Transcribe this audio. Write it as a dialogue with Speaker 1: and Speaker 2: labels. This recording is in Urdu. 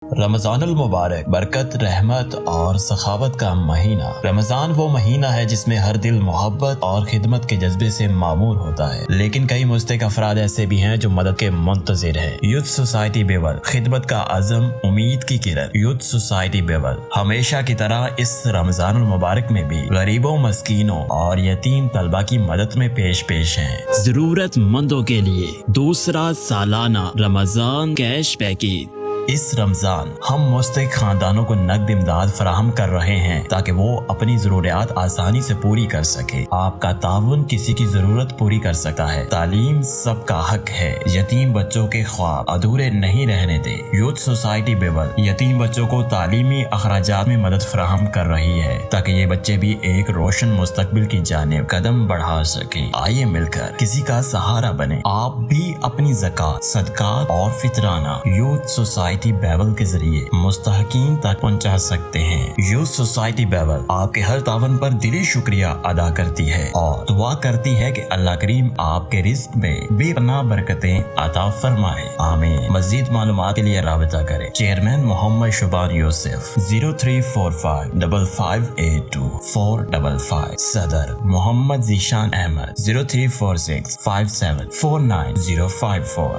Speaker 1: رمضان المبارک برکت، رحمت اور سخاوت کا مہینہ۔ رمضان وہ مہینہ ہے جس میں ہر دل محبت اور خدمت کے جذبے سے معمور ہوتا ہے، لیکن کئی مستحق افراد ایسے بھی ہیں جو مدد کے منتظر ہیں۔ یوتھ سوسائٹی بیول، خدمت کا عزم، امید کی کرن۔ یوتھ سوسائٹی بیول ہمیشہ کی طرح اس رمضان المبارک میں بھی غریبوں، مسکینوں اور یتیم طلبہ کی مدد میں پیش ہیں۔
Speaker 2: ضرورت مندوں کے لیے دوسرا سالانہ رمضان کیش پیکیج۔
Speaker 1: اس رمضان ہم مستحق خاندانوں کو نقد امداد فراہم کر رہے ہیں تاکہ وہ اپنی ضروریات آسانی سے پوری کر سکے۔ آپ کا تعاون کسی کی ضرورت پوری کر سکتا ہے۔ تعلیم سب کا حق ہے۔ یتیم بچوں کے خواب ادھورے نہیں رہنے دیں۔ یوتھ سوسائٹی بیول یتیم بچوں کو تعلیمی اخراجات میں مدد فراہم کر رہی ہے تاکہ یہ بچے بھی ایک روشن مستقبل کی جانب قدم بڑھا سکیں۔ آئیے مل کر کسی کا سہارا بنیں۔ آپ بھی اپنی زکوٰۃ، صدقات اور فطرانہ یوتھ سوسائٹی بیول کے ذریعے مستحقین تک پہنچا سکتے ہیں۔ یوتھ سوسائٹی بیول آپ کے ہر تعاون پر دلی شکریہ ادا کرتی ہے اور دعا کرتی ہے کہ اللہ کریم آپ کے رزق میں بے پناہ برکتیں عطا فرمائے، آمین۔ مزید معلومات کے لیے رابطہ کریں۔ چیئرمین محمد شبان یوسف 0345 5582 455۔ صدر محمد ذیشان احمد 0346 57 49054۔